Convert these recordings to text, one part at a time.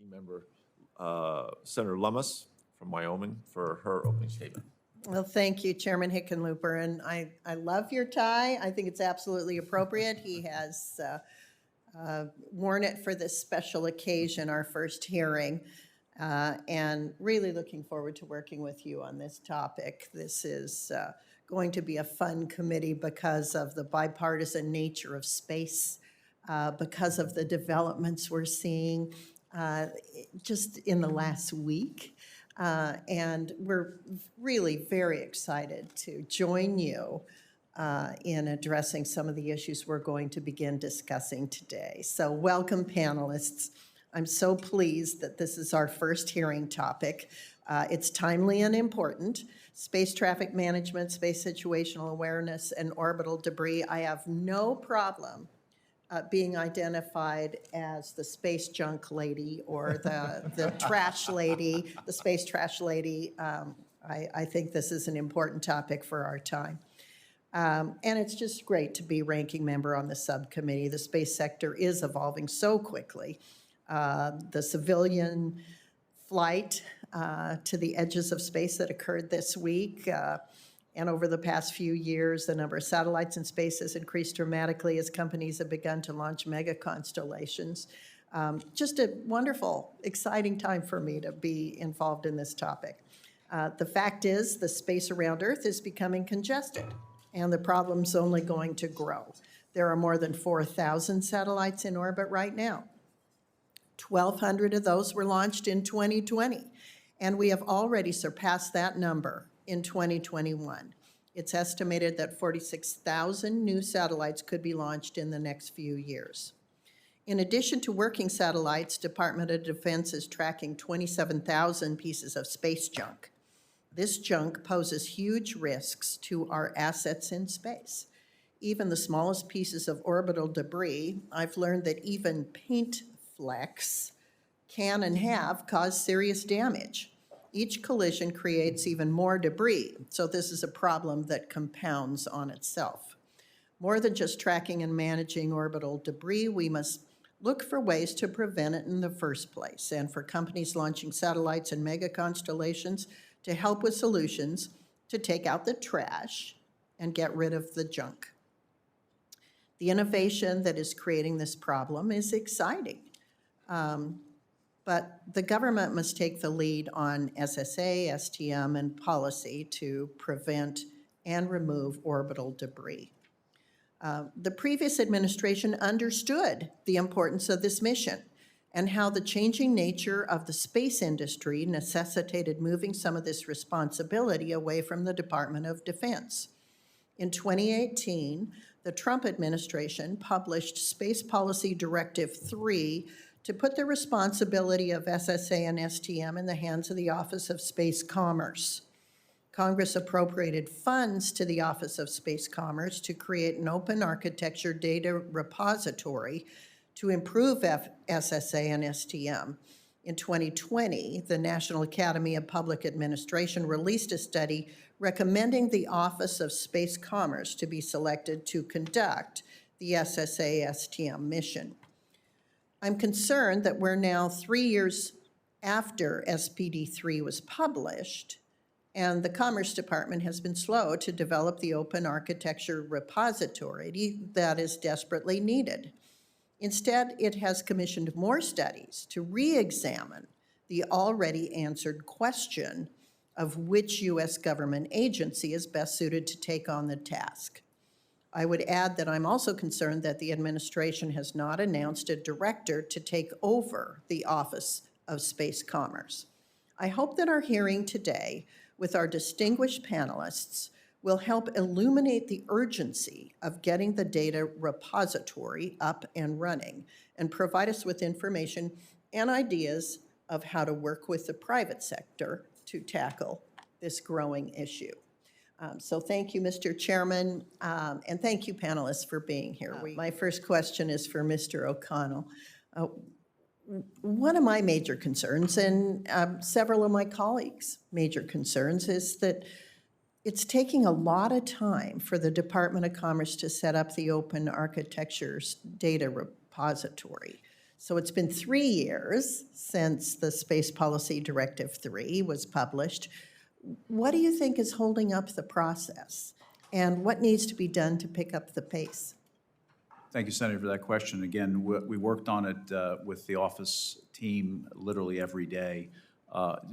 Ranking Member Senator Lummis from Wyoming for her opening statement. Well, thank you, Chairman Hickenlooper, and I love your tie. I think it's absolutely appropriate. He has worn it for this special occasion, our first hearing, and really looking forward to working with you on this topic. This is going to be a fun committee because of the bipartisan nature of space, because of the developments we're seeing just in the last week. And we're really very excited to join you in addressing some of the issues we're going to begin discussing today. So welcome, panelists. I'm so pleased that this is our first hearing topic. It's timely and important. Space traffic management, space situational awareness, and orbital debris. I have no problem being identified as the space junk lady or the trash lady, the space trash lady. I think this is an important topic for our time. And it's just great to be ranking member on the subcommittee. The space sector is evolving so quickly. The civilian flight to the edges of space that occurred this week, and over the past few years, the number of satellites in space has increased dramatically as companies have begun to launch mega constellations. Just a wonderful, exciting time for me to be involved in this topic. The fact is, the space around Earth is becoming congested, and the problem's only going to grow. There are more than 4,000 satellites in orbit right now. 1,200 of those were launched in 2020, and we have already surpassed that number in 2021. It's estimated that 46,000 new satellites could be launched in the next few years. In addition to working satellites, Department of Defense is tracking 27,000 pieces of space junk. This junk poses huge risks to our assets in space. Even the smallest pieces of orbital debris, I've learned that even paint flecks can and have caused serious damage. Each collision creates even more debris, so this is a problem that compounds on itself. More than just tracking and managing orbital debris, we must look for ways to prevent it in the first place, and for companies launching satellites and mega constellations to help with solutions to take out the trash and get rid of the junk. The innovation that is creating this problem is exciting. But the government must take the lead on SSA, STM, and policy to prevent and remove orbital debris. The previous administration understood the importance of this mission and how the changing nature of the space industry necessitated moving some of this responsibility away from the Department of Defense. In 2018, the Trump administration published Space Policy Directive 3 to put the responsibility of SSA and STM in the hands of the Office of Space Commerce. Congress appropriated funds to the Office of Space Commerce to create an open architecture data repository to improve SSA and STM. In 2020, the National Academy of Public Administration released a study recommending the Office of Space Commerce to be selected to conduct the SSA-STM mission. I'm concerned that we're now 3 years after SPD3 was published, and the Commerce Department has been slow to develop the open architecture repository that is desperately needed. Instead, it has commissioned more studies to re-examine the already answered question of which U.S. government agency is best suited to take on the task. I would add that I'm also concerned that the administration has not announced a director to take over the Office of Space Commerce. I hope that our hearing today with our distinguished panelists will help illuminate the urgency of getting the data repository up and running and provide us with information and ideas of how to work with the private sector to tackle this growing issue. So thank you, Mr. Chairman, and thank you, panelists, for being here. My first question is for Mr. O'Connell. One of my major concerns, and several of my colleagues' major concerns, is that it's taking a lot of time for the Department of Commerce to set up the open architecture's data repository. So it's been 3 years since the Space Policy Directive 3 was published. What do you think is holding up the process? And what needs to be done to pick up the pace? Thank you, Senator, for that question. Again, we worked on it with the office team literally every day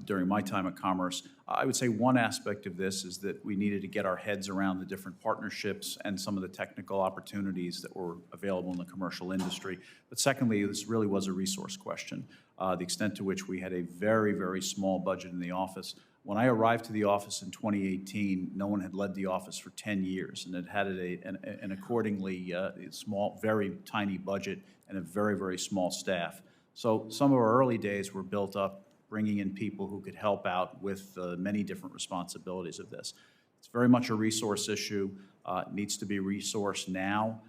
during my time at Commerce. I would say one aspect of this is that we needed to get our heads around the different partnerships and some of the technical opportunities that were available in the commercial industry. But secondly, this really was a resource question. The extent to which we had a very, very small budget in the office. When I arrived to the office in 2018, no one had led the office for 10 years, and it had an accordingly small, very tiny budget and a very, very small staff. So some of our early days were built up bringing in people who could help out with many different responsibilities of this. It's very much a resource issue. It needs to be resourced now.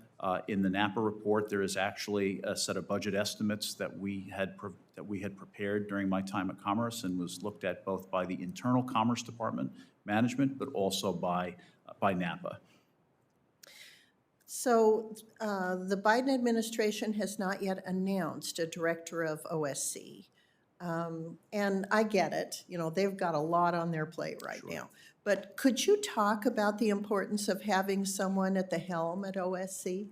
In the Napa report, there is actually a set of budget estimates that we had prepared during my time at Commerce and was looked at both by the internal Commerce Department management, but also by Napa. So the Biden administration has not yet announced a director of OSC. And I get it, you know, they've got a lot on their plate right now. But could you talk about the importance of having someone at the helm at OSC?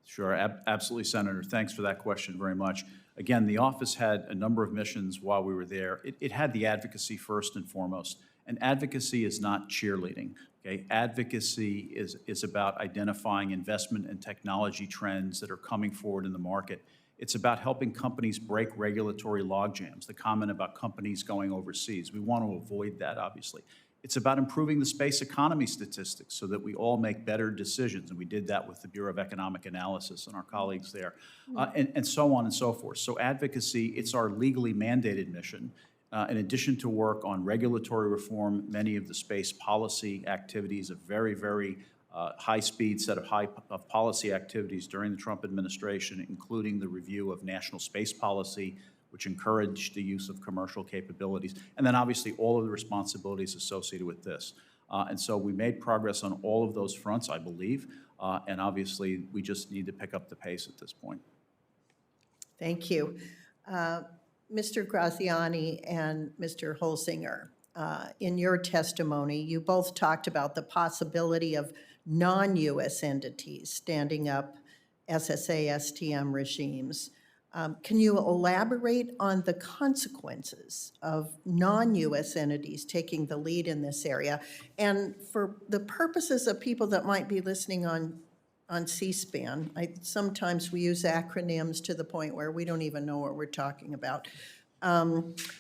Sure, absolutely, Senator. Thanks for that question very much. Again, the office had a number of missions while we were there. It had the advocacy first and foremost. And advocacy is not cheerleading. Okay? Advocacy is about identifying investment and technology trends that are coming forward in the market. It's about helping companies break regulatory logjams, the comment about companies going overseas. We want to avoid that, obviously. It's about improving the space economy statistics so that we all make better decisions, and we did that with the Bureau of Economic Analysis and our colleagues there, and so on and so forth. So advocacy, it's our legally mandated mission. In addition to work on regulatory reform, many of the space policy activities, a very, very high-speed set of policy activities during the Trump administration, including the review of national space policy, which encouraged the use of commercial capabilities, and then obviously all of the responsibilities associated with this. And so we made progress on all of those fronts, I believe, and obviously we just need to pick up the pace at this point. Thank you. Mr. Graziani and Mr. Holsinger, in your testimony, you both talked about the possibility of non-U.S. entities standing up SSA, STM regimes. Can you elaborate on the consequences of non-U.S. entities taking the lead in this area? And for the purposes of people that might be listening on C-SPAN, sometimes we use acronyms to the point where we don't even know what we're talking about.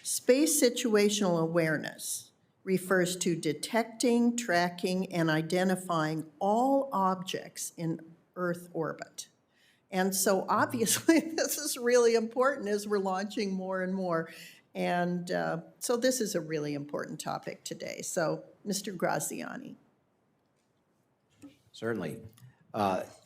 Space situational awareness refers to detecting, tracking, and identifying all objects in Earth orbit. And so obviously this is really important as we're launching more and more. And so this is a really important topic today. So Mr. Graziani. Certainly.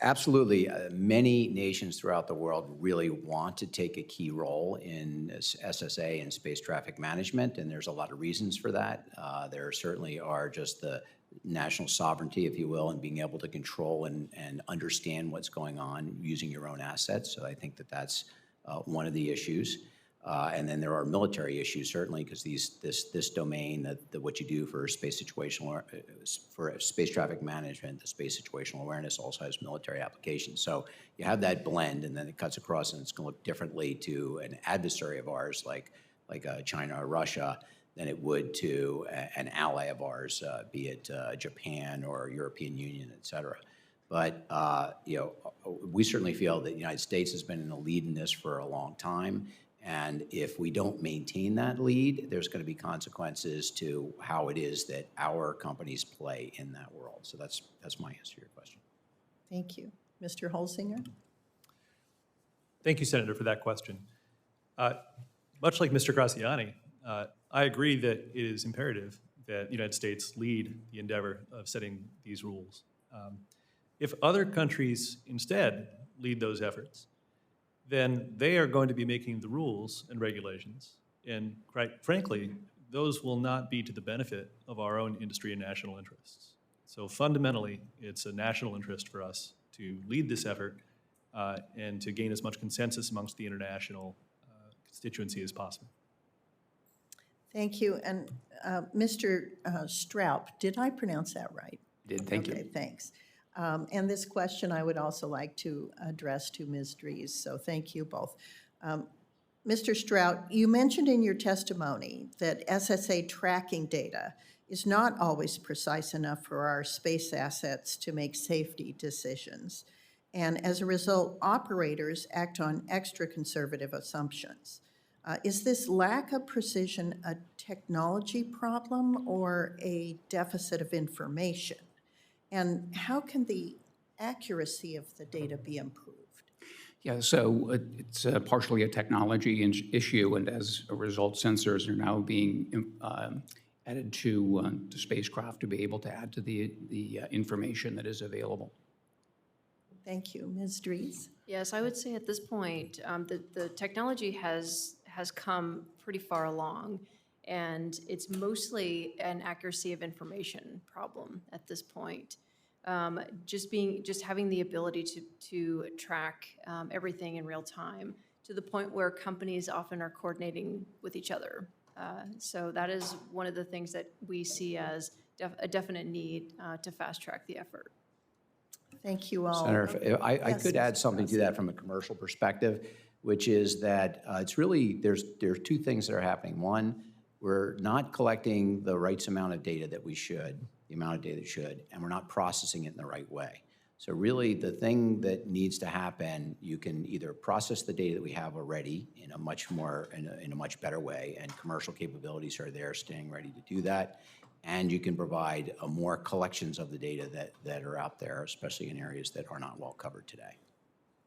Absolutely. Many nations throughout the world really want to take a key role in SSA and space traffic management, and there's a lot of reasons for that. There certainly are just the national sovereignty, if you will, and being able to control and understand what's going on using your own assets. So I think that that's one of the issues. And then there are military issues, certainly, because this domain, that what you do for space traffic management, the space situational awareness also has military applications. So you have that blend, and then it cuts across, and it's going to look differently to an adversary of ours, like China or Russia, than it would to an ally of ours, be it Japan or European Union, et cetera. But you know, we certainly feel that the United States has been in the lead in this for a long time. And if we don't maintain that lead, there's going to be consequences to how it is that our companies play in that world. So that's my answer to your question. Thank you. Mr. Holsinger? Thank you, Senator, for that question. Much like Mr. Graziani, I agree that it is imperative that the United States lead the endeavor of setting these rules. If other countries instead lead those efforts, then they are going to be making the rules and regulations. And quite frankly, those will not be to the benefit of our own industry and national interests. So fundamentally, it's a national interest for us to lead this effort and to gain as much consensus amongst the international constituency as possible. Thank you. And Mr. Stroup, did I pronounce that right? Did, thank you. Okay, thanks. And this question I would also like to address to Ms. Dries, so thank you both. Mr. Strout, you mentioned in your testimony that SSA tracking data is not always precise enough for our space assets to make safety decisions. And as a result, operators act on extra conservative assumptions. Is this lack of precision a technology problem or a deficit of information? And how can the accuracy of the data be improved? Yeah, so it's partially a technology issue, and as a result, sensors are now being added to spacecraft to be able to add to the information that is available. Thank you. Ms. Dries? Yes, I would say at this point, the technology has come pretty far along, and it's mostly an accuracy of information problem at this point. Just having the ability to track everything in real time to the point where companies often are coordinating with each other. So that is one of the things that we see as a definite need to fast track the effort. Thank you all. Senator, if I Yes, could add Mr. something to that from a commercial perspective, which is that it's really, there are two things that are happening. One, we're not collecting the right amount of data that we should, the amount of data that should, and we're not processing it in the right way. So really, the thing that needs to happen, you can either process the data that we have already in a much better way, and commercial capabilities are there staying ready to do that, and you can provide more collections of the data that are out there, especially in areas that are not well covered today.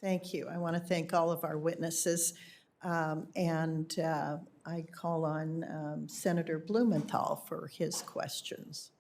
Thank you. I want to thank all of our witnesses. And I call on Senator Blumenthal for his questions.